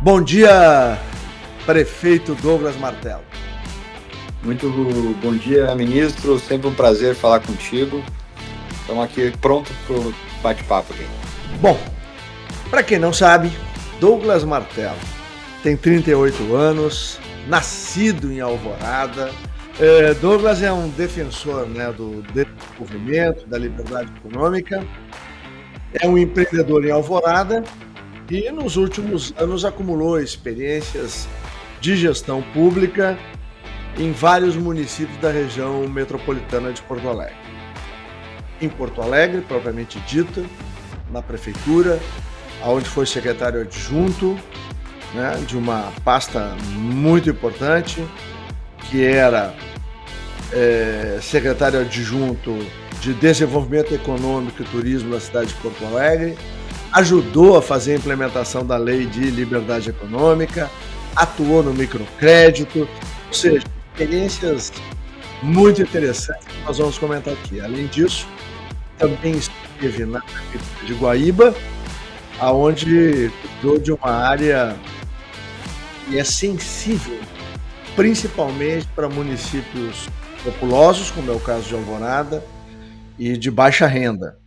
Bom dia, prefeito Douglas Martelo. Muito bom dia, ministro. Sempre um prazer falar contigo. Estamos aqui pronto para o bate-papo aqui. Bom, para quem não sabe, Douglas Martelo tem 38 anos, nascido em Alvorada. Douglas é um defensor, do desenvolvimento, da liberdade econômica, é um empreendedor em Alvorada e nos últimos anos acumulou experiências de gestão pública em vários municípios da região metropolitana de Porto Alegre. Em Porto Alegre, propriamente dita, na prefeitura, onde foi secretário adjunto, de uma pasta muito importante, que era secretário adjunto de Desenvolvimento Econômico e Turismo da cidade de Porto Alegre, ajudou a fazer a implementação da Lei de Liberdade Econômica, atuou no microcrédito, ou seja, experiências muito interessantes que nós vamos comentar aqui. Além disso, também esteve na prefeitura de Guaíba, aonde cuidou de uma área que é sensível, principalmente para municípios populosos, como é o caso de Alvorada, e de baixa renda,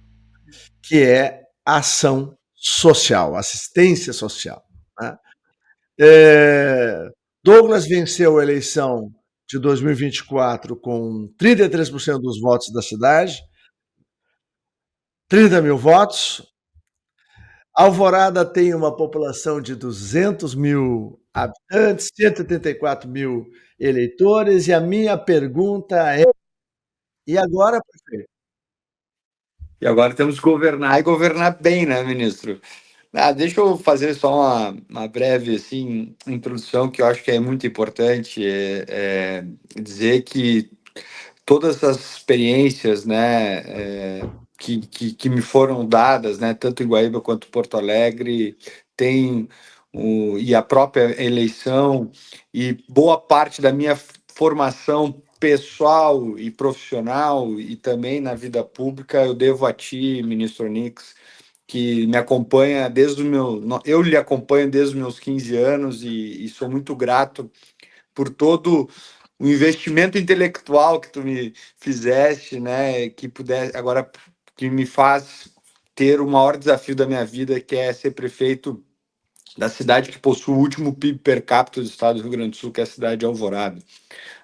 que é a ação social, assistência social. Douglas venceu a eleição de 2024 com 33% dos votos da cidade, 30 mil votos. Alvorada tem uma população de 200 mil habitantes, 184 mil eleitores, e a minha pergunta é: e agora, prefeito? E agora temos que governar e governar bem, né, ministro? Deixa eu fazer só uma breve assim, introdução que eu acho que é muito importante. Dizer que todas as experiências, né, que me foram dadas, né, tanto em Guaíba quanto em Porto Alegre, e a própria eleição e boa parte da minha formação pessoal e profissional e também na vida pública eu devo a ti, ministro Onix, que me acompanha desde o meu... Eu lhe acompanho desde os meus 15 anos e sou muito grato por todo o investimento intelectual que tu me fizeste, né, agora que me faz ter o maior desafio da minha vida, que é ser prefeito da cidade que possui o último PIB per capita do estado do Rio Grande do Sul, que é a cidade de Alvorada.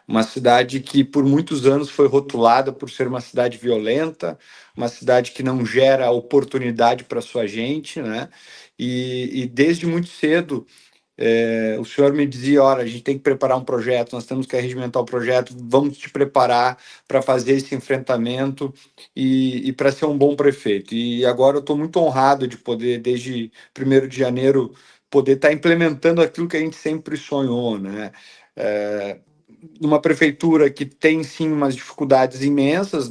Uma cidade que por muitos anos foi rotulada por ser uma cidade violenta, uma cidade que não gera oportunidade para sua gente, né? E desde muito cedo o senhor me dizia, olha, a gente tem que preparar um projeto, nós temos que arregimentar o projeto, vamos te preparar para fazer esse enfrentamento e para ser um bom prefeito. E agora eu estou muito honrado de poder, desde 1º de janeiro, poder estar implementando aquilo que a gente sempre sonhou, né? Numa prefeitura que tem sim umas dificuldades imensas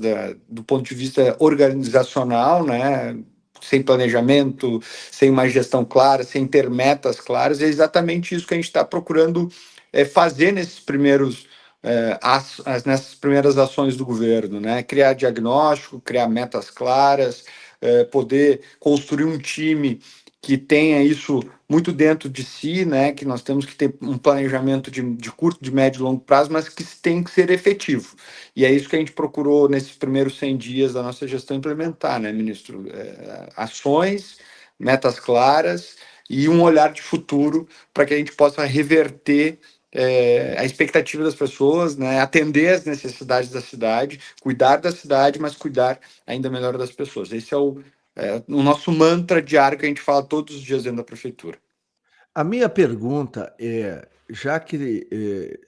do ponto de vista organizacional, né? Sem planejamento, sem uma gestão clara, sem ter metas claras, é exatamente isso que a gente está procurando fazer nessas primeiras ações do governo, né? Criar diagnóstico, criar metas claras, poder construir um time que tenha isso muito dentro de si, né? Que nós temos que ter um planejamento de curto, de médio e longo prazo, mas que tem que ser efetivo. E é isso que a gente procurou nesses primeiros 100 dias da nossa gestão implementar, né, ministro? Ações, metas claras e um olhar de futuro para que a gente possa reverter a expectativa das pessoas, né? Atender as necessidades da cidade, cuidar da cidade, mas cuidar ainda melhor das pessoas. Esse é o nosso mantra diário que a gente fala todos os dias dentro da prefeitura. A minha pergunta é, já que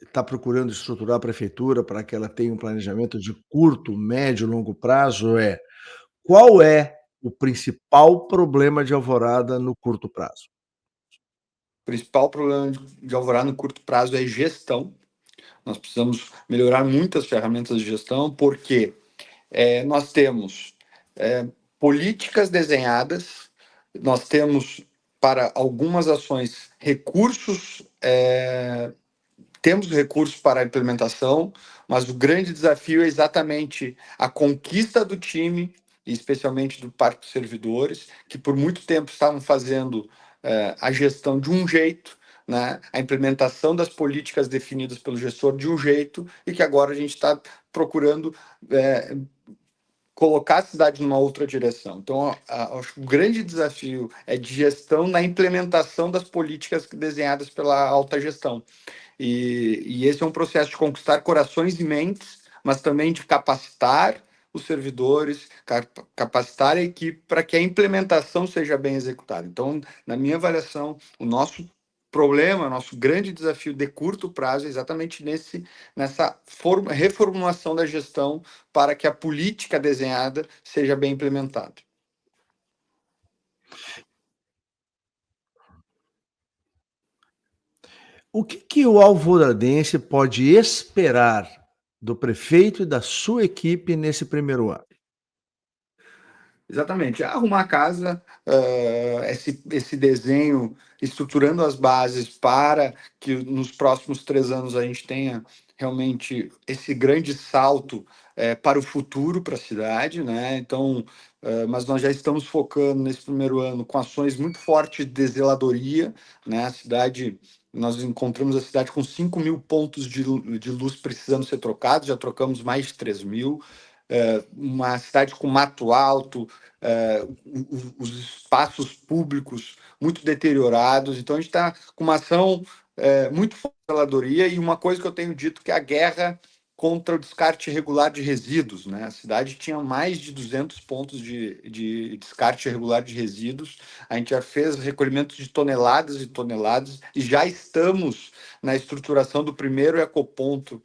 está procurando estruturar a prefeitura para que ela tenha um planejamento de curto, médio e longo prazo, qual é o principal problema de Alvorada no curto prazo? O principal problema de Alvorada no curto prazo é gestão. Nós precisamos melhorar muitas ferramentas de gestão, porque nós temos políticas desenhadas, nós temos para algumas ações recursos, temos recursos para a implementação, mas o grande desafio é exatamente a conquista do time, e especialmente do parque dos servidores, que por muito tempo estavam fazendo a gestão de um jeito, né, a implementação das políticas definidas pelo gestor de um jeito e que agora a gente está procurando colocar a cidade numa outra direção. Então, acho que o grande desafio é de gestão na implementação das políticas desenhadas pela alta gestão. E esse é um processo de conquistar corações e mentes, mas também de capacitar os servidores, capacitar a equipe para que a implementação seja bem executada. Então, na minha avaliação, o nosso problema, nosso grande desafio de curto prazo é exatamente nessa reformulação da gestão para que a política desenhada seja bem implementada. O que o alvoradense pode esperar do prefeito e da sua equipe nesse primeiro ano? Exatamente. Arrumar a casa, esse desenho, estruturando as bases para que nos próximos 3 anos a gente tenha realmente esse grande salto para o futuro, para a cidade, né? Então, mas nós já estamos focando nesse primeiro ano com ações muito fortes de zeladoria, né? A cidade, nós encontramos a cidade com 5.000 pontos de luz precisando ser trocados, já trocamos mais de 3.000. Uma cidade com mato alto, os espaços públicos muito deteriorados. Então, a gente está com uma ação muito forte de zeladoria e uma coisa que eu tenho dito que é a guerra contra o descarte irregular de resíduos, né? A cidade tinha mais de 200 pontos de descarte irregular de resíduos. A gente já fez recolhimento de toneladas e toneladas e já estamos na estruturação do primeiro ecoponto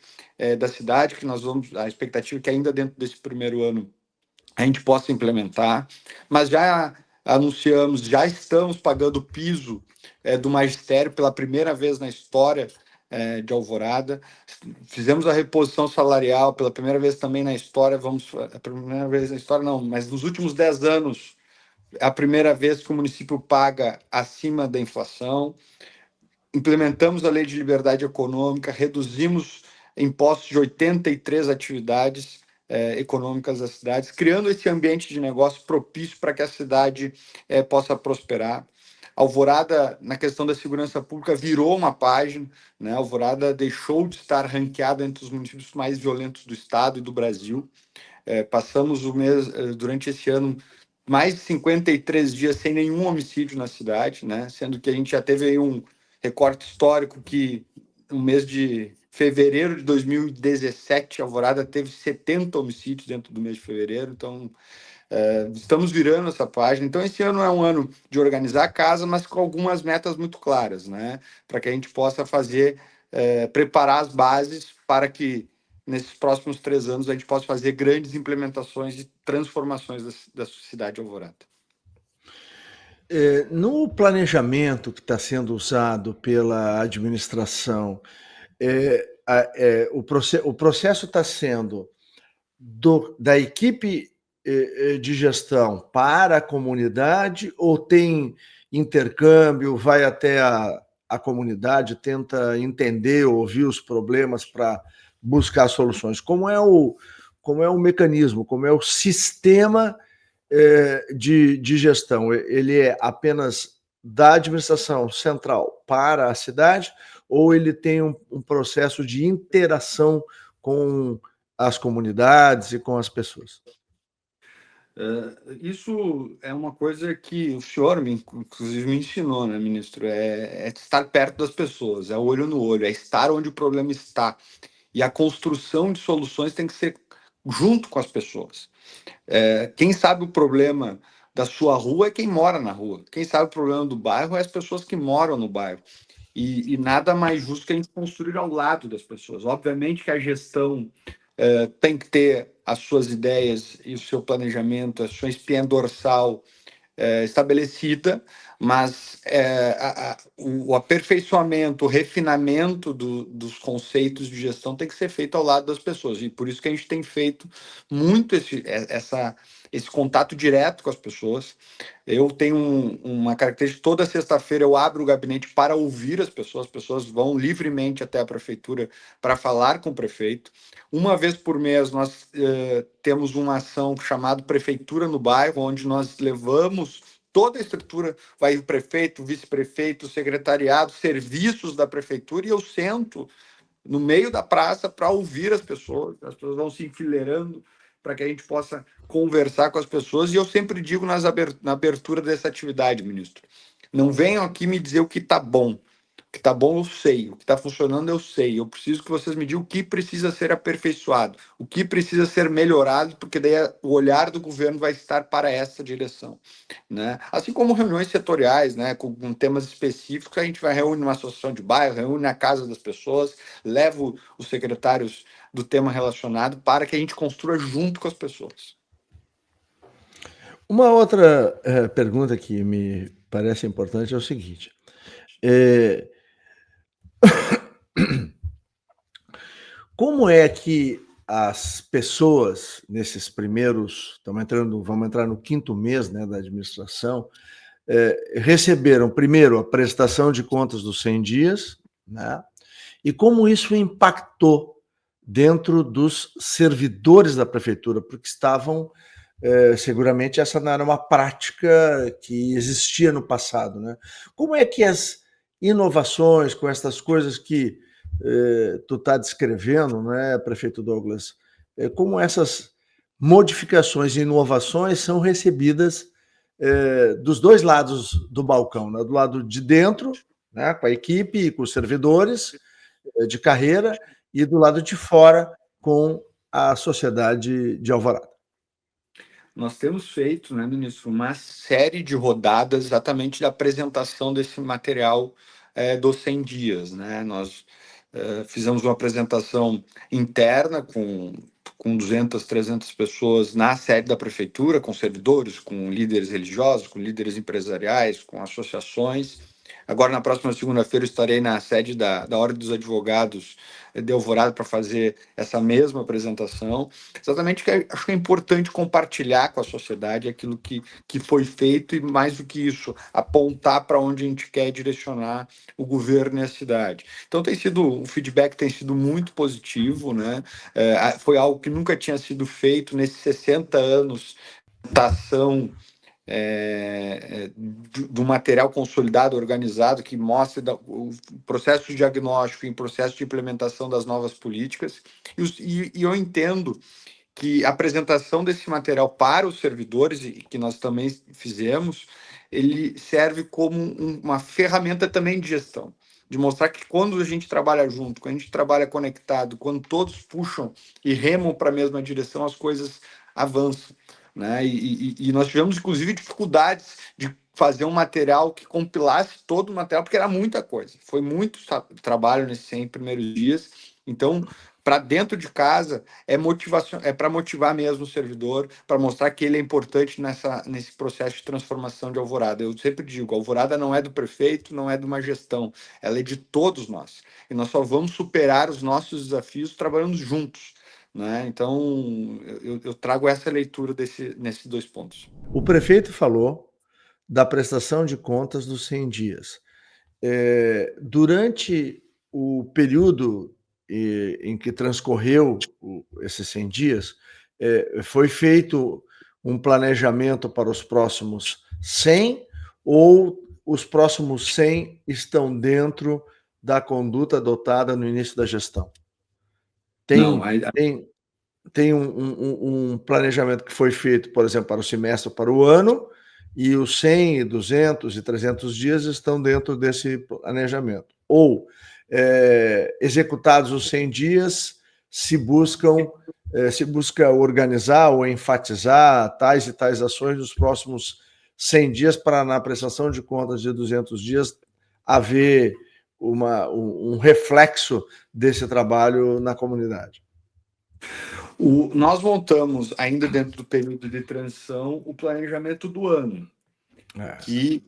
da cidade, que nós vamos, a expectativa é que ainda dentro desse primeiro ano a gente possa implementar, mas já anunciamos, já estamos pagando o piso do magistério pela primeira vez na história de Alvorada. Fizemos a reposição salarial pela primeira vez também na história, a primeira vez na história não, mas nos últimos 10 anos, é a primeira vez que o município paga acima da inflação. Implementamos a lei de liberdade econômica, reduzimos impostos de 83 atividades econômicas das cidades, criando esse ambiente de negócio propício para que a cidade possa prosperar. Alvorada, na questão da segurança pública, virou uma página, né? Alvorada deixou de estar ranqueada entre os municípios mais violentos do estado e do Brasil. Passamos o mês, durante esse ano, mais de 53 dias sem nenhum homicídio na cidade, né? Sendo que a gente já teve aí um recorte histórico que no mês de fevereiro de 2017, Alvorada teve 70 homicídios dentro do mês de fevereiro, então estamos virando essa página. Então, esse ano é um ano de organizar a casa, mas com algumas metas muito claras, né? Para que a gente possa preparar as bases para que nesses próximos 3 anos a gente possa fazer grandes implementações e transformações da cidade de Alvorada. No planejamento que está sendo usado pela administração, o processo está sendo da equipe de gestão para a comunidade ou tem intercâmbio, vai até a comunidade, tenta entender, ouvir os problemas para buscar soluções? Como é o mecanismo, como é o sistema de gestão? Ele é apenas da administração central para a cidade ou ele tem um processo de interação com as comunidades e com as pessoas? Isso é uma coisa que o senhor, inclusive, me ensinou, né, ministro? É estar perto das pessoas, é olho no olho, é estar onde o problema está. E a construção de soluções tem que ser junto com as pessoas. Quem sabe o problema da sua rua é quem mora na rua. Quem sabe o problema do bairro é as pessoas que moram no bairro. E nada mais justo que a gente construir ao lado das pessoas. Obviamente que a gestão tem que ter as suas ideias e o seu planejamento, a sua espinha dorsal estabelecida, mas o aperfeiçoamento, o refinamento dos conceitos de gestão tem que ser feito ao lado das pessoas. E por isso que a gente tem feito muito esse contato direto com as pessoas. Eu tenho uma característica, toda sexta-feira eu abro o gabinete para ouvir as pessoas vão livremente até a prefeitura para falar com o prefeito. Uma vez por mês nós temos uma ação chamada Prefeitura no Bairro, onde nós levamos toda a estrutura, vai o prefeito, o vice-prefeito, o secretariado, serviços da prefeitura, e eu sento no meio da praça para ouvir as pessoas vão se enfileirando para que a gente possa conversar com as pessoas, e eu sempre digo na abertura dessa atividade, ministro, não venham aqui me dizer o que está bom. O que está bom eu sei, o que está funcionando eu sei. Eu preciso que vocês me digam o que precisa ser aperfeiçoado, o que precisa ser melhorado, porque daí o olhar do governo vai estar para essa direção, né? Assim como reuniões setoriais, né, com temas específicos, a gente vai reúne numa associação de bairro, reúne na casa das pessoas, leva os secretários do tema relacionado para que a gente construa junto com as pessoas. Uma outra pergunta que me parece importante é o seguinte: como é que as pessoas, nesses primeiros, vamos entrar no 5º mês, né, da administração, receberam primeiro a prestação de contas dos 100 dias, né, e como isso impactou dentro dos servidores da prefeitura, porque estavam, seguramente essa não era uma prática que existia no passado, né? Como é que as inovações, com essas coisas que tu está descrevendo, né, prefeito Douglas, como essas modificações e inovações são recebidas dos dois lados do balcão, né? Do lado de dentro, né, com a equipe e com os servidores de carreira, e do lado de fora com a sociedade de Alvorada. Nós temos feito, né, ministro, uma série de rodadas exatamente da apresentação desse material dos 100 dias, né? Nós fizemos uma apresentação interna com 200, 300 pessoas na sede da prefeitura, com servidores, com líderes religiosos, com líderes empresariais, com associações. Agora, na próxima segunda-feira, estarei na sede da Ordem dos Advogados de Alvorada para fazer essa mesma apresentação. Exatamente, que acho que é importante compartilhar com a sociedade aquilo que foi feito, e, mais do que isso, apontar para onde a gente quer direcionar o governo e a cidade. Então, o feedback tem sido muito positivo, né? Foi algo que nunca tinha sido feito nesses 60 anos da ação do material consolidado, organizado, que mostra o processo de diagnóstico e o processo de implementação das novas políticas. E eu entendo que a apresentação desse material para os servidores, e que nós também fizemos, ele serve como uma ferramenta também de gestão, de mostrar que quando a gente trabalha junto, quando a gente trabalha conectado, quando todos puxam e remam para a mesma direção, as coisas avançam, né? E nós tivemos, inclusive, dificuldades de fazer um material que compilasse todo o material, porque era muita coisa. Foi muito trabalho nesses 100 primeiros dias. Então, para dentro de casa, é para motivar mesmo o servidor, para mostrar que ele é importante nesse processo de transformação de Alvorada. Eu sempre digo, Alvorada não é do prefeito, não é de uma gestão, ela é de todos nós. E nós só vamos superar os nossos desafios trabalhando juntos, né? Então, eu trago essa leitura nesses 2 pontos. O prefeito falou da prestação de contas dos 100 dias. Durante o período em que transcorreu esses 100 dias, foi feito um planejamento para os próximos 100, ou os próximos 100 estão dentro da conduta adotada no início da gestão? Não, Tem um planejamento que foi feito, por exemplo, para o semestre, para o ano, e os 100, 200 e 300 dias estão dentro desse planejamento. Ou, executados os 100 dias, se busca organizar ou enfatizar tais e tais ações nos próximos 100 dias, para, na prestação de contas de 200 dias, haver um reflexo desse trabalho na comunidade. Nós montamos, ainda dentro do período de transição, o planejamento do ano, que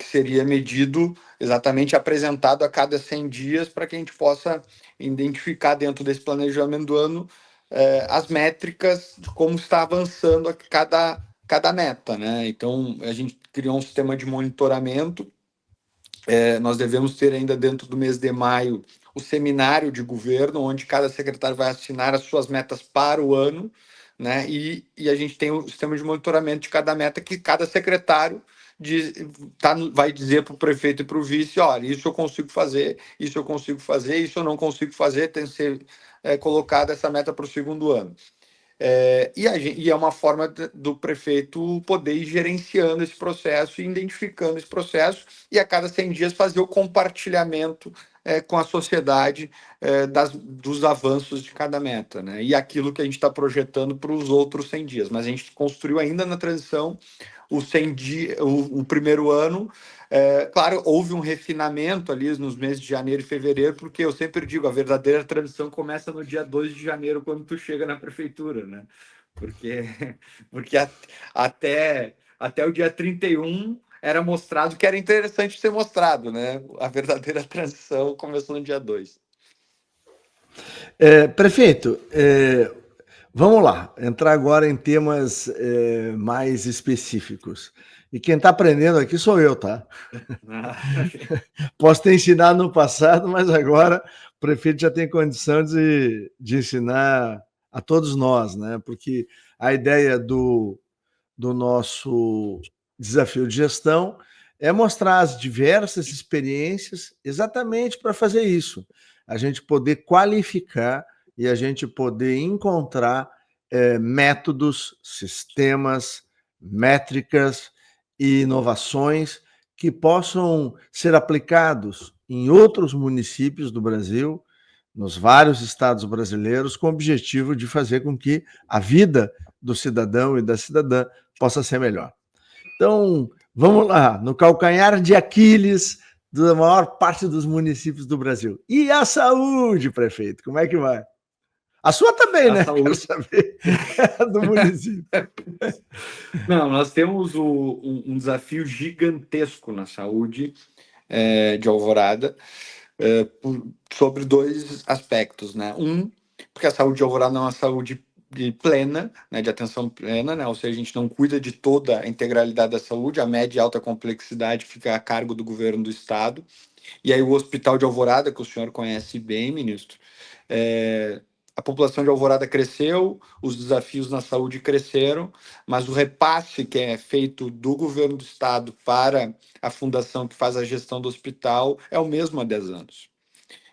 seria medido, exatamente apresentado a cada 100 dias, para que a gente possa identificar dentro desse planejamento do ano as métricas de como está avançando cada meta, né? Então, a gente criou um sistema de monitoramento. Nós devemos ter ainda dentro do mês de maio o seminário de governo, onde cada secretário vai assinar as suas metas para o ano, né? E a gente tem o sistema de monitoramento de cada meta, que cada secretário vai dizer para o prefeito e para o vice, olha, isso eu consigo fazer, isso eu consigo fazer, isso eu não consigo fazer, tem que ser colocada essa meta para o segundo ano. E é uma forma do prefeito poder ir gerenciando esse processo e identificando esse processo e a cada 100 dias fazer o compartilhamento com a sociedade dos avanços de cada meta, né? E aquilo que a gente está projetando para os outros 100 dias. Mas a gente construiu ainda na transição os 100 dias, o primeiro ano. Claro, houve um refinamento ali nos meses de janeiro e fevereiro, porque eu sempre digo, a verdadeira transição começa no dia 2 de janeiro, quando tu chega na prefeitura, né? Porque, porque até o dia 31 era mostrado que era interessante ser mostrado, né? A verdadeira transição começou no dia 2. Prefeito, vamos lá, entrar agora em temas mais específicos. E quem está aprendendo aqui sou eu, tá? Posso ter ensinado no passado, mas agora o prefeito já tem condição de ensinar a todos nós, né? Porque a ideia do nosso desafio de gestão é mostrar as diversas experiências exatamente para fazer isso. A gente poder qualificar e a gente poder encontrar métodos, sistemas, métricas e inovações que possam ser aplicados em outros municípios do Brasil, nos vários estados brasileiros, com o objetivo de fazer com que a vida do cidadão e da cidadã possa ser melhor. Então, vamos lá, no calcanhar de Aquiles da maior parte dos municípios do Brasil. E a saúde, prefeito, como é que vai? A sua também, A né? saúde. Quero saber do município. Não, nós temos um desafio gigantesco na saúde de Alvorada, sobre dois aspectos, né? Porque a saúde de Alvorada não é uma saúde plena, né, de atenção plena, né? Ou seja, a gente não cuida de toda a integralidade da saúde, a média e alta complexidade fica a cargo do governo do estado. E aí o Hospital de Alvorada, que o senhor conhece bem, ministro, a população de Alvorada cresceu, os desafios na saúde cresceram, mas o repasse que é feito do governo do estado para a fundação que faz a gestão do hospital é o mesmo há 10 anos.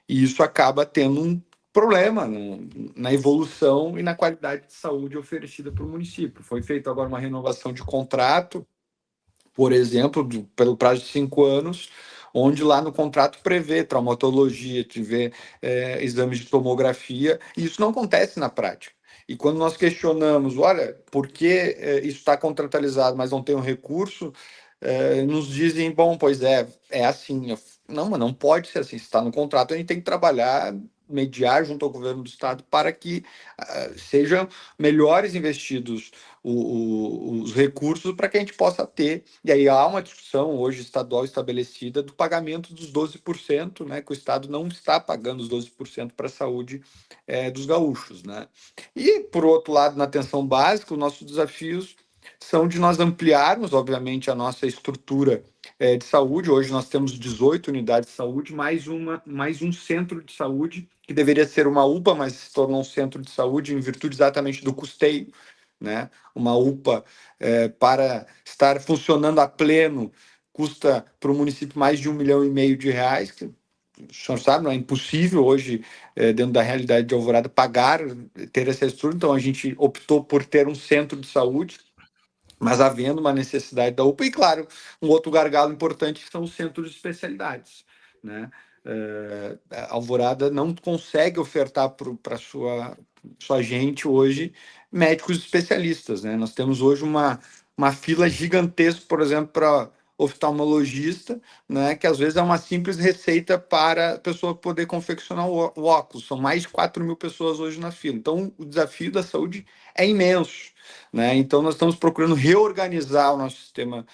E isso acaba tendo um problema na evolução e na qualidade de saúde oferecida para o município. Foi feita agora uma renovação de contrato, por exemplo, pelo prazo de 5 anos, onde lá no contrato prevê traumatologia, prevê exames de tomografia, e isso não acontece na prática. E quando nós questionamos, olha, por que isso está contratualizado, mas não tem um recurso, nos dizem, bom, pois é assim. Não, mas não pode ser assim. Se está no contrato, a gente tem que trabalhar, mediar junto ao governo do estado para que sejam melhores investidos os recursos para que a gente possa ter. E aí há uma discussão hoje estadual estabelecida do pagamento dos 12%, né, que o estado não está pagando os 12% para a saúde dos gaúchos, né? E, por outro lado, na atenção básica, os nossos desafios são de nós ampliarmos, obviamente, a nossa estrutura de saúde. Hoje nós temos 18 unidades de saúde, mais um centro de saúde, que deveria ser uma UPA, mas se tornou um centro de saúde em virtude exatamente do custeio, né? Uma UPA para estar funcionando a pleno custa para o município mais de R$ 1,5 milhão, que o senhor sabe, não é impossível hoje, dentro da realidade de Alvorada, pagar, ter essa estrutura. Então a gente optou por ter um centro de saúde, mas havendo uma necessidade da UPA. E, claro, um outro gargalo importante são os centros de especialidades, né? A Alvorada não consegue ofertar para sua gente hoje médicos especialistas, né? Nós temos hoje uma fila gigantesca, por exemplo, para oftalmologista, né, que às vezes é uma simples receita para a pessoa poder confeccionar o óculos. São mais de 4 mil pessoas hoje na fila. Então, o desafio da saúde é imenso, né? Então, nós estamos procurando reorganizar o nosso sistema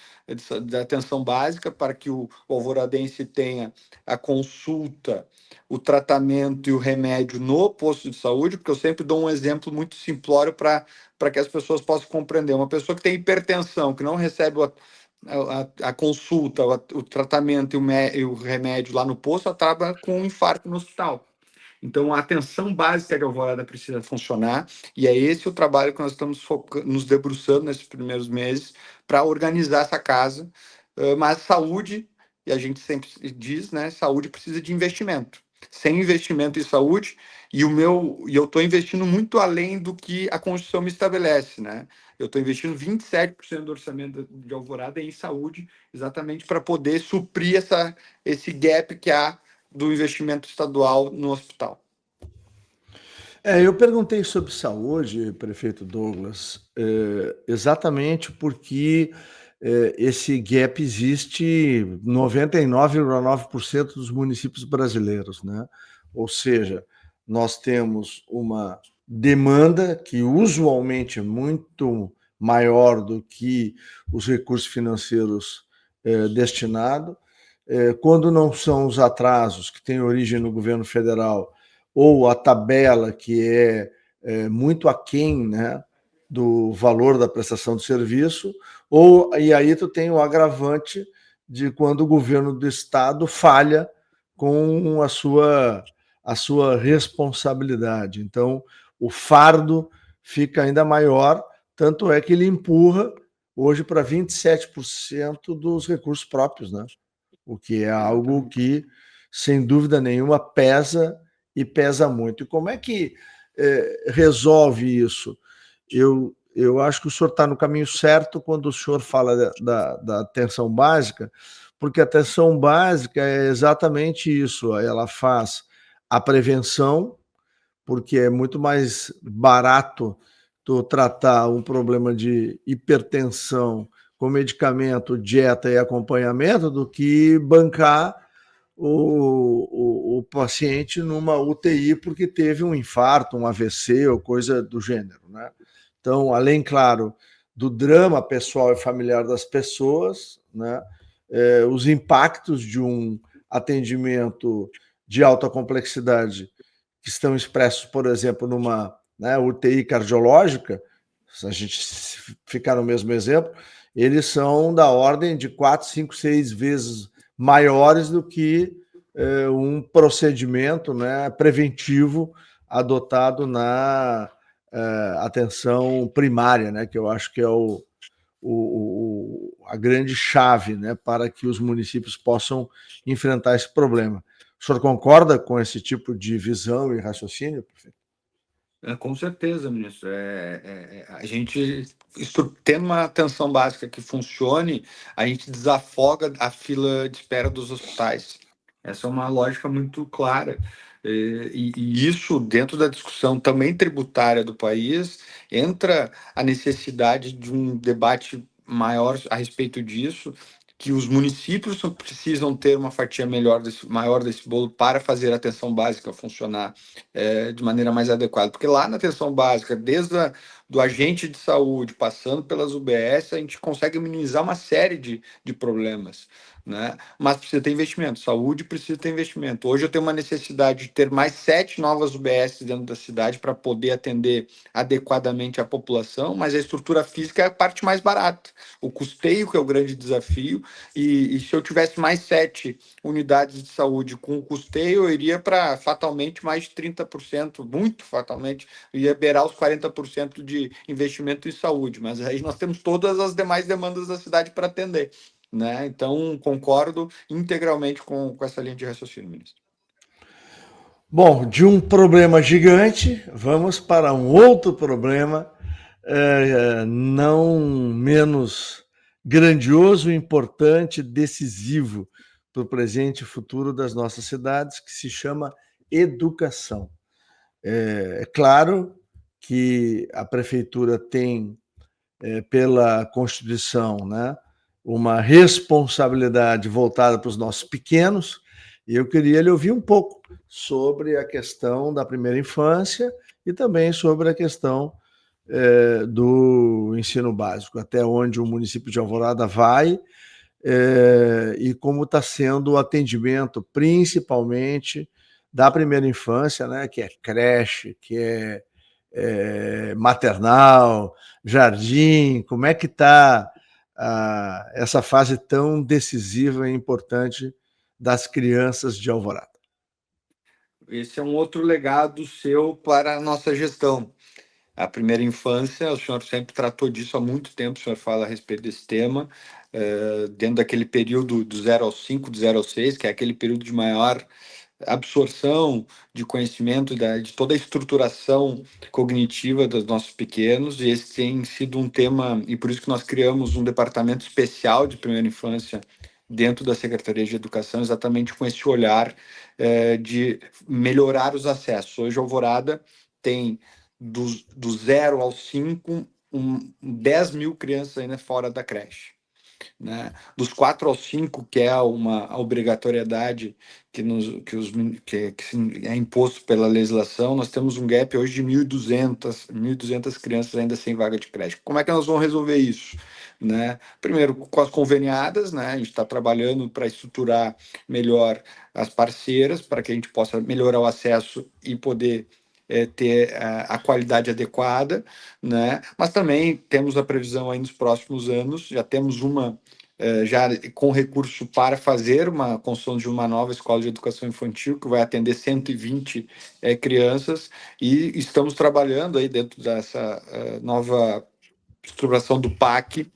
de atenção básica para que o alvoradense tenha a consulta, o tratamento e o remédio no posto de saúde, porque eu sempre dou um exemplo muito simplório para que as pessoas possam compreender. Uma pessoa que tem hipertensão, que não recebe a consulta, o tratamento e o remédio lá no posto, acaba com um infarto no hospital. Então, a atenção básica de Alvorada precisa funcionar, e é esse o trabalho que nós estamos nos debruçando nesses primeiros meses para organizar essa casa, mas saúde, e a gente sempre diz, né, saúde precisa de investimento. Sem investimento em saúde, e eu estou investindo muito além do que a Constituição me estabelece, né? Eu estou investindo 27% do orçamento de Alvorada em saúde, exatamente para poder suprir esse gap que há do investimento estadual no hospital. Eu perguntei sobre saúde, prefeito Douglas, exatamente porque esse gap existe em 99,9% dos municípios brasileiros, né? Ou seja, nós temos uma demanda que usualmente é muito maior do que os recursos financeiros destinados. Quando não são os atrasos que têm origem no governo federal, ou a tabela que é muito aquém, né, do valor da prestação do serviço, e aí tu tem o agravante de quando o governo do estado falha com a sua responsabilidade. Então, o fardo fica ainda maior, tanto é que ele empurra hoje para 27% dos recursos próprios, né? O que é algo que, sem dúvida nenhuma, pesa e pesa muito. E como é que resolve isso? Eu acho que o senhor está no caminho certo quando o senhor fala da atenção básica, porque a atenção básica é exatamente isso. Ela faz a prevenção, porque é muito mais barato tu tratar um problema de hipertensão com medicamento, dieta e acompanhamento do que bancar o paciente numa UTI porque teve um infarto, um AVC ou coisa do gênero, né? Então, além, claro, do drama pessoal e familiar das pessoas, né? Os impactos de um atendimento de alta complexidade que estão expressos, por exemplo, numa, né, UTI cardiológica, se a gente ficar no mesmo exemplo, eles são da ordem de 4, 5, 6 vezes maiores do que um procedimento, né, preventivo adotado na atenção primária, né, que eu acho que é a grande chave, né, para que os municípios possam enfrentar esse problema. O senhor concorda com esse tipo de visão e raciocínio, prefeito? Com certeza, ministro. A gente, tendo uma atenção básica que funcione, a gente desafoga a fila de espera dos hospitais. Essa é uma lógica muito clara. E isso, dentro da discussão também tributária do país, entra a necessidade de um debate maior a respeito disso, que os municípios precisam ter uma fatia maior desse bolo para fazer a atenção básica funcionar de maneira mais adequada. Porque lá na atenção básica, do agente de saúde, passando pelas UBS, a gente consegue minimizar uma série de problemas, né? Mas precisa ter investimento. Saúde precisa ter investimento. Hoje eu tenho uma necessidade de ter mais 7 novas UBS dentro da cidade para poder atender adequadamente a população, mas a estrutura física é a parte mais barata. O custeio que é o grande desafio, e se eu tivesse mais 7 unidades de saúde com o custeio, eu iria para fatalmente mais de 30%, muito fatalmente, ia beirar os 40% de investimento em saúde, mas aí nós temos todas as demais demandas da cidade para atender, né? Então, concordo integralmente com essa linha de raciocínio, ministro. Bom, de um problema gigante, vamos para um outro problema não menos grandioso, importante, decisivo para o presente e futuro das nossas cidades, que se chama educação. É claro que a prefeitura tem, pela Constituição, né, uma responsabilidade voltada para os nossos pequenos, e eu queria lhe ouvir um pouco sobre a questão da primeira infância e também sobre a questão do ensino básico, até onde o município de Alvorada vai e como está sendo o atendimento, principalmente da primeira infância, né, que é creche, que é maternal, jardim, como é que está essa fase tão decisiva e importante das crianças de Alvorada? Esse é um outro legado seu para a nossa gestão. a primeira infância, o senhor sempre tratou disso há muito tempo, o senhor fala a respeito desse tema, dentro daquele período do 0 ao 5, do 0 ao 6, que é aquele período de maior absorção de conhecimento, de toda a estruturação cognitiva dos nossos pequenos, e esse tem sido um tema, e por isso que nós criamos um departamento especial de primeira infância dentro da Secretaria de Educação, exatamente com esse olhar de melhorar os acessos. Hoje, a Alvorada tem do 0 ao 5, 10 mil crianças ainda fora da creche, né? Dos 4 aos 5, que é a obrigatoriedade que é imposto pela legislação, nós temos um gap hoje de 1.200 crianças ainda sem vaga de creche. Como é que nós vamos resolver isso? Né? Primeiro, com as conveniadas, né? A gente está trabalhando para estruturar melhor as parceiras, para que a gente possa melhorar o acesso e poder ter a qualidade adequada, né? Mas também temos a previsão aí nos próximos anos, já temos já com recurso para fazer uma construção de uma nova escola de educação infantil que vai atender 120 crianças, e estamos trabalhando aí dentro dessa nova estruturação do PAC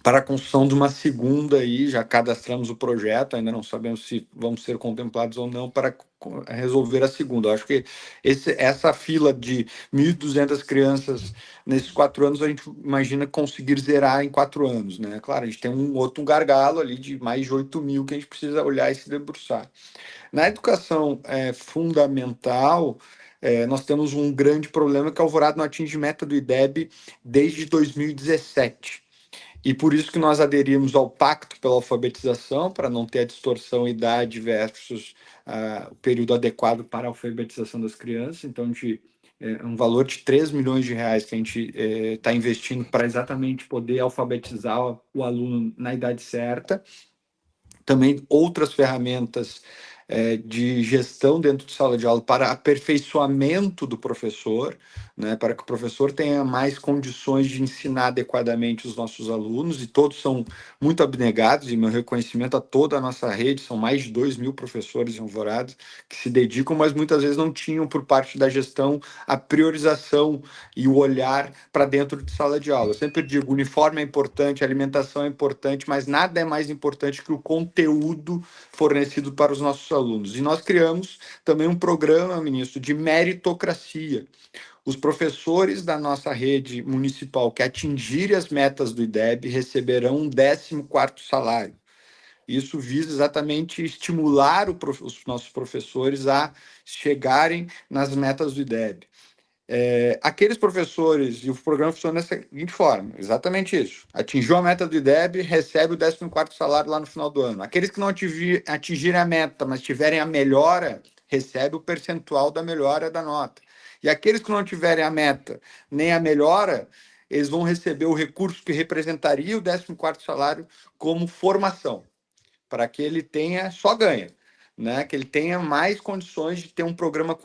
para a construção de uma segunda aí, já cadastramos o projeto, ainda não sabemos se vamos ser contemplados ou não para resolver a segunda. Eu acho que essa fila de 1.200 crianças nesses 4 anos, a gente imagina conseguir zerar em 4 anos, né? Claro, a gente tem um outro gargalo ali de mais de 8 mil que a gente precisa olhar e se debruçar. Na educação fundamental, nós temos um grande problema que a Alvorada não atinge meta do IDEB desde 2017. E por isso que nós aderimos ao Pacto pela Alfabetização, para não ter a distorção idade versus o período adequado para a alfabetização das crianças. Então, um valor de 3 milhões de reais que a gente está investindo para exatamente poder alfabetizar o aluno na idade certa. Também outras ferramentas de gestão dentro de sala de aula para aperfeiçoamento do professor, né, para que o professor tenha mais condições de ensinar adequadamente os nossos alunos, e todos são muito abnegados, e meu reconhecimento a toda a nossa rede, são mais de 2 mil professores em Alvorada que se dedicam, mas muitas vezes não tinham, por parte da gestão, a priorização e o olhar para dentro de sala de aula. Eu sempre digo, o uniforme é importante, a alimentação é importante, mas nada é mais importante que o conteúdo fornecido para os nossos alunos. E nós criamos também um programa, ministro, de meritocracia. Os professores da nossa rede municipal que atingirem as metas do IDEB receberão um 14º salário. Isso visa exatamente estimular os nossos professores a chegarem nas metas do IDEB. Aqueles professores, e o programa funciona da seguinte forma, exatamente isso: atingiu a meta do IDEB, recebe o 14º salário lá no final do ano. Aqueles que não atingirem a meta, mas tiverem a melhora, recebe o percentual da melhora da nota. E aqueles que não tiverem a meta nem a melhora, eles vão receber o recurso que representaria o 14º salário como formação, para que ele tenha, só ganha, né? Que ele tenha mais condições de ter um programa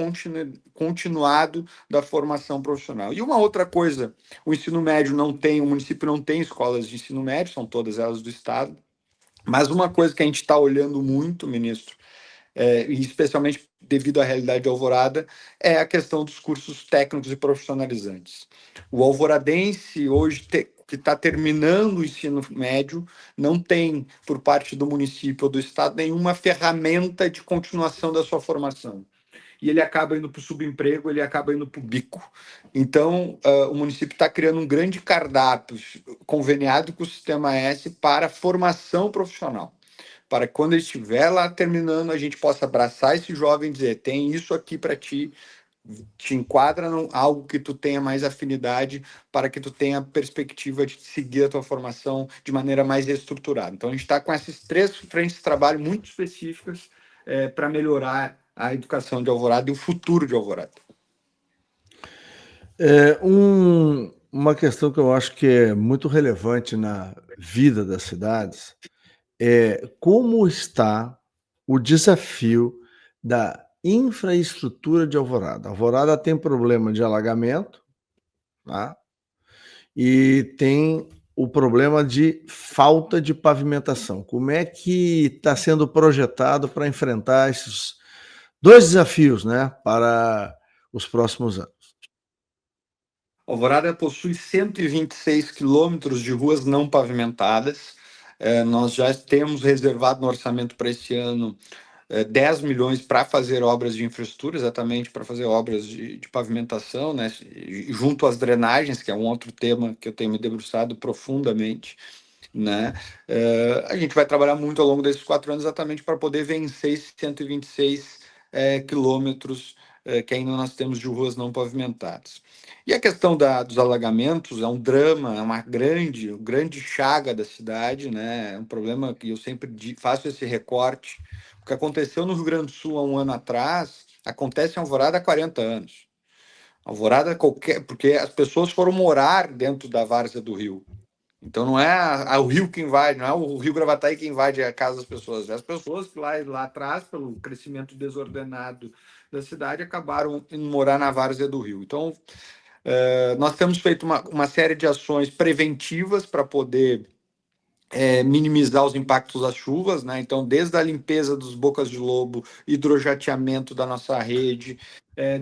continuado da formação profissional. E uma outra coisa, o ensino médio o município não tem escolas de ensino médio, são todas elas do estado, mas uma coisa que a gente está olhando muito, ministro, e especialmente devido à realidade de Alvorada, é a questão dos cursos técnicos e profissionalizantes. O alvoradense hoje que está terminando o ensino médio não tem, por parte do município ou do estado, nenhuma ferramenta de continuação da sua formação. E ele acaba indo para o subemprego, ele acaba indo para o bico. Então, o município está criando um grande cardápio conveniado com o Sistema S para formação profissional, para que quando ele estiver lá terminando, a gente possa abraçar esse jovem e dizer: tem isso aqui para ti, te enquadra em algo que tu tenha mais afinidade, para que tu tenha perspectiva de seguir a tua formação de maneira mais estruturada. Então, a gente está com essas 3 frentes de trabalho muito específicas para melhorar a educação de Alvorada e o futuro de Alvorada. Uma questão que eu acho que é muito relevante na vida das cidades é como está o desafio da infraestrutura de Alvorada. Alvorada tem problema de alagamento, tá? E tem o problema de falta de pavimentação. Como é que está sendo projetado para enfrentar esses 2 desafios, né, para os próximos anos? Alvorada possui 126 quilômetros de ruas não pavimentadas. Nós já temos reservado no orçamento para esse ano 10 milhões para fazer obras de infraestrutura, exatamente para fazer obras de pavimentação, né, junto às drenagens, que é um outro tema que eu tenho me debruçado profundamente, né? A gente vai trabalhar muito ao longo desses 4 anos exatamente para poder vencer esses 126 quilômetros que ainda nós temos de ruas não pavimentadas. E a questão dos alagamentos é um drama, é uma grande chaga da cidade, né? É um problema que eu sempre faço esse recorte. O que aconteceu no Rio Grande do Sul há um ano atrás, acontece em Alvorada há 40 anos. Alvorada qualquer, porque as pessoas foram morar dentro da várzea do rio. Então não é o rio que invade, não é o rio Gravataí que invade a casa das pessoas. É as pessoas que lá atrás, pelo crescimento desordenado da cidade, acabaram indo morar na várzea do rio. Então, nós temos feito uma série de ações preventivas para poder minimizar os impactos das chuvas, né? Então, desde a limpeza dos bocas de lobo, hidrojateamento da nossa rede,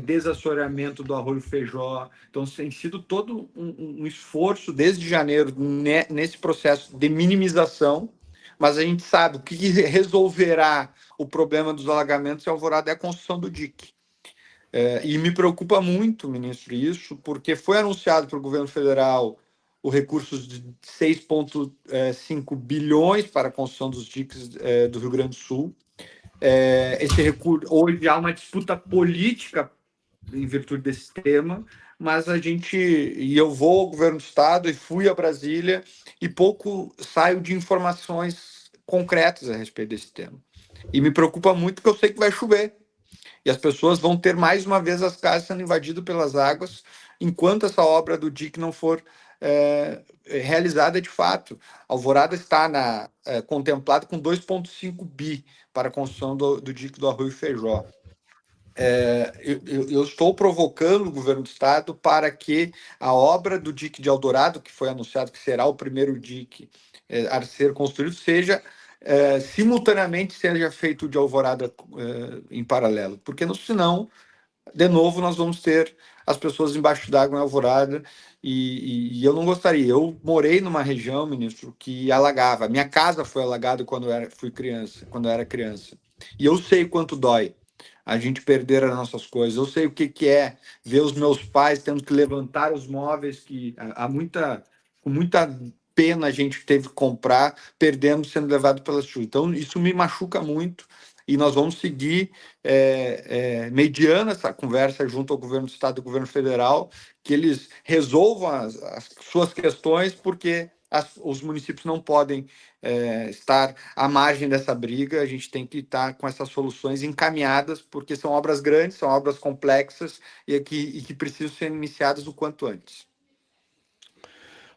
desassoreamento do Arroio Feijó. Então, tem sido todo um esforço desde janeiro nesse processo de minimização, mas a gente sabe o que resolverá o problema dos alagamentos em Alvorada é a construção do dique. E me preocupa muito, ministro, isso, porque foi anunciado pelo governo federal o recurso de 6,5 bilhões para a construção dos diques do Rio Grande do Sul. Esse recurso, hoje há uma disputa política em virtude desse tema, mas eu vou ao governo do estado e fui a Brasília e pouco saio de informações concretas a respeito desse tema. E me preocupa muito porque eu sei que vai chover. E as pessoas vão ter mais uma vez as casas sendo invadidas pelas águas, enquanto essa obra do dique não for realizada de fato. Alvorada está contemplada com 2,5 bi para a construção do dique do Arroio Feijó. Eu estou provocando o governo do estado para que a obra do dique de Eldorado, que foi anunciado que será o primeiro dique a ser construído, simultaneamente seja feito de Alvorada em paralelo, porque senão, de novo, nós vamos ter as pessoas embaixo d'água em Alvorada e eu não gostaria. Eu morei numa região, ministro, que alagava. Minha casa foi alagada quando eu era criança. E eu sei quanto dói a gente perder as nossas coisas. Eu sei o que é ver os meus pais tendo que levantar os móveis que com muita pena a gente teve que comprar, perdendo, sendo levado pela chuva. Então, isso me machuca muito e nós vamos seguir mediando essa conversa junto ao governo do estado e ao governo federal, que eles resolvam as suas questões, porque os municípios não podem estar à margem dessa briga. A gente tem que estar com essas soluções encaminhadas, porque são obras grandes, são obras complexas e que precisam ser iniciadas o quanto antes.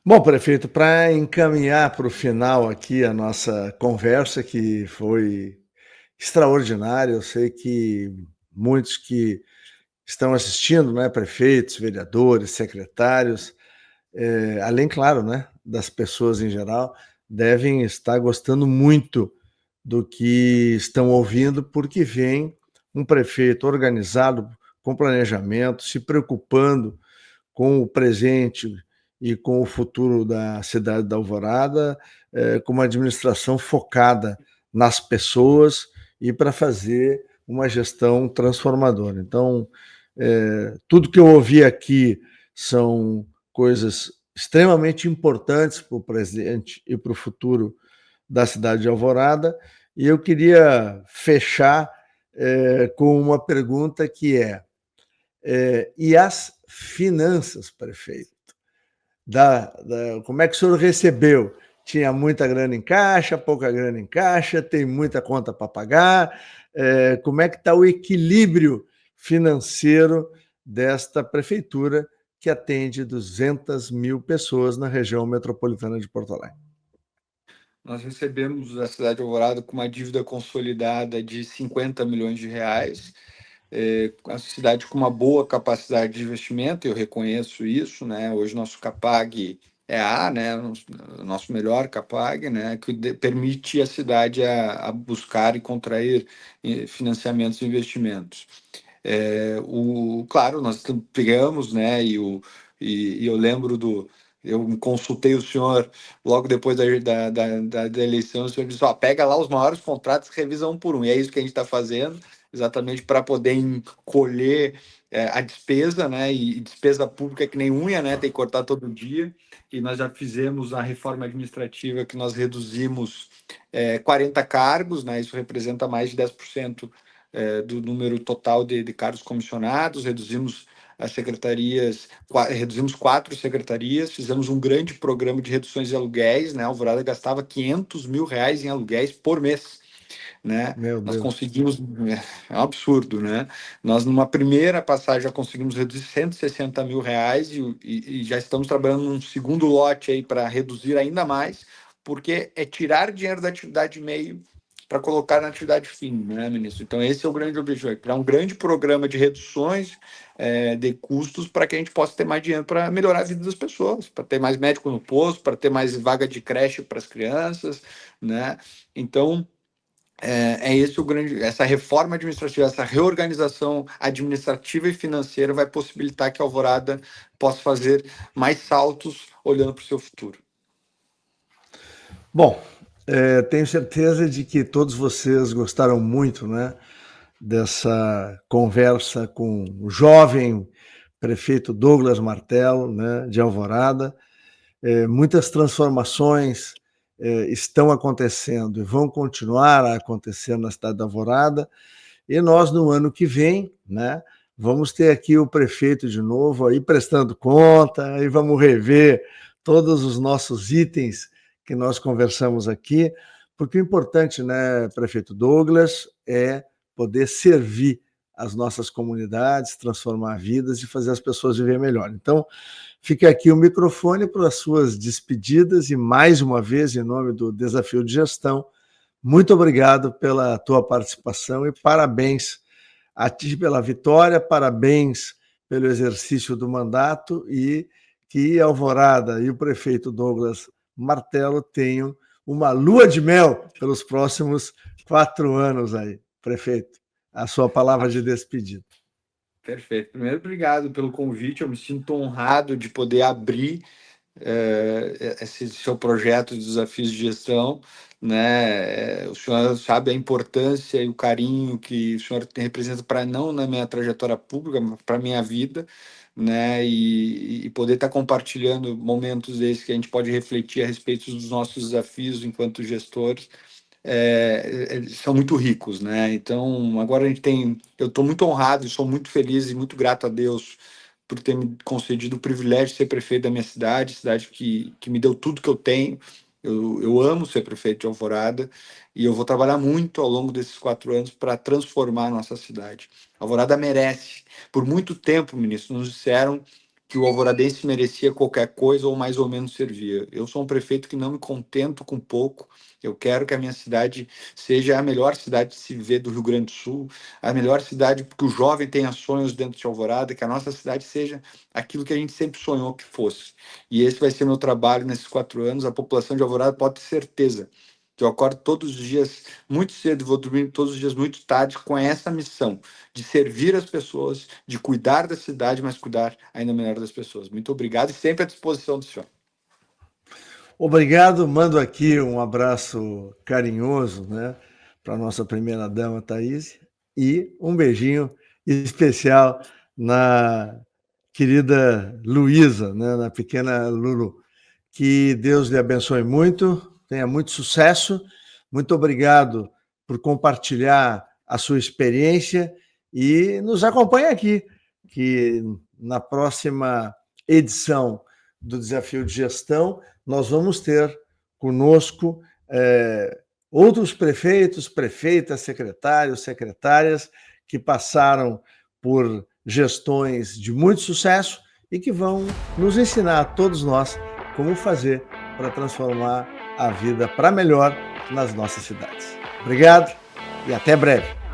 Bom, prefeito, para encaminhar para o final aqui a nossa conversa, que foi extraordinária, eu sei que muitos que estão assistindo, né, prefeitos, vereadores, secretários, além, claro, né, das pessoas em geral, devem estar gostando muito do que estão ouvindo, porque vem um prefeito organizado, com planejamento, se preocupando com o presente e com o futuro da cidade da Alvorada, com uma administração focada nas pessoas e para fazer uma gestão transformadora. Então, tudo que eu ouvi aqui são coisas extremamente importantes para o presente e para o futuro da cidade de Alvorada, e eu queria fechar com uma pergunta que e as finanças, prefeito? Como é que o senhor recebeu? Tinha muita grana em caixa, pouca grana em caixa, tem muita conta para pagar? Como é que está o equilíbrio financeiro desta prefeitura que atende 200 mil pessoas na região metropolitana de Porto Alegre? Nós recebemos a cidade de Alvorada com uma dívida consolidada de 50 milhões de reais, a cidade com uma boa capacidade de investimento, eu reconheço isso, né? Hoje nosso Capag é A, né? O nosso melhor Capag, né? Que permite a cidade a buscar e contrair financiamentos e investimentos. Claro, nós pegamos, né? e eu lembro eu consultei o senhor logo depois da eleição, o senhor disse, ó, pega lá os maiores contratos e revisa um por um, e é isso que a gente está fazendo, exatamente para poder colher a despesa, né, e despesa pública é que nem unha, né, tem que cortar todo dia, e nós já fizemos a reforma administrativa que nós reduzimos 40 cargos, né, isso representa mais de 10% do número total de cargos comissionados, reduzimos as secretarias, reduzimos 4 secretarias, fizemos um grande programa de reduções de aluguéis, né, a Alvorada gastava R$ 500 mil em aluguéis por mês, né? Meu Nós Deus. conseguimos, é um absurdo, né? Nós, numa primeira passagem, já conseguimos reduzir R$ 160 mil e já estamos trabalhando num segundo lote aí para reduzir ainda mais, porque é tirar dinheiro da atividade meio para colocar na atividade fim, né, ministro? Então, esse é o grande objetivo, é criar um grande programa de reduções de custos para que a gente possa ter mais dinheiro para melhorar a vida das pessoas, para ter mais médico no posto, para ter mais vaga de creche para as crianças, né? Então, esse o grande, essa reforma administrativa, essa reorganização administrativa e financeira vai possibilitar que a Alvorada possa fazer mais saltos olhando para o seu futuro. Bom, tenho certeza de que todos vocês gostaram muito, né, dessa conversa com o jovem prefeito Douglas Martello, né, de Alvorada. Muitas transformações estão acontecendo e vão continuar a acontecer na cidade da Alvorada, e nós, no ano que vem, né, vamos ter aqui o prefeito de novo aí prestando conta, e vamos rever todos os nossos itens que nós conversamos aqui, porque o importante, né, prefeito Douglas, é poder servir as nossas comunidades, transformar vidas e fazer as pessoas viver melhor. Então, fica aqui o microfone para as suas despedidas e, mais uma vez, em nome do Desafio de Gestão, muito obrigado pela tua participação e parabéns a ti pela vitória, parabéns pelo exercício do mandato, e que Alvorada e o prefeito Douglas Martello tenham uma lua de mel pelos próximos 4 anos aí. Prefeito, a sua palavra de despedida. Perfeito. Primeiro, obrigado pelo convite. Eu me sinto honrado de poder abrir esse seu projeto de desafios de gestão, né? O senhor sabe a importância e o carinho que o senhor representa para não na minha trajetória pública, mas para a minha vida, né? E poder estar compartilhando momentos desses que a gente pode refletir a respeito dos nossos desafios enquanto gestores. São muito ricos, né? Então, agora eu estou muito honrado e sou muito feliz e muito grato a Deus por ter me concedido o privilégio de ser prefeito da minha cidade que me deu tudo que eu tenho. Eu amo ser prefeito de Alvorada e eu vou trabalhar muito ao longo desses 4 anos para transformar a nossa cidade. Alvorada merece. Por muito tempo, ministro, nos disseram que o alvoradense merecia qualquer coisa ou mais ou menos servia. Eu sou um prefeito que não me contento com pouco. Eu quero que a minha cidade seja a melhor cidade de se viver do Rio Grande do Sul, a melhor cidade porque o jovem tenha sonhos dentro de Alvorada, que a nossa cidade seja aquilo que a gente sempre sonhou que fosse. E esse vai ser meu trabalho nesses 4 anos. A população de Alvorada pode ter certeza que eu acordo todos os dias muito cedo e vou dormir todos os dias muito tarde com essa missão de servir as pessoas, de cuidar da cidade, mas cuidar ainda melhor das pessoas. Muito obrigado e sempre à disposição do senhor. Obrigado, mando aqui um abraço carinhoso, né, para a nossa primeira-dama, Thaís, e um beijinho especial na querida Luísa, né, na pequena Lulu. Que Deus lhe abençoe muito, tenha muito sucesso, muito obrigado por compartilhar a sua experiência e nos acompanhe aqui, que na próxima edição do Desafio de Gestão nós vamos ter conosco outros prefeitos, prefeitas, secretários, secretárias que passaram por gestões de muito sucesso e que vão nos ensinar a todos nós como fazer para transformar a vida para melhor nas nossas cidades. Obrigado e até breve.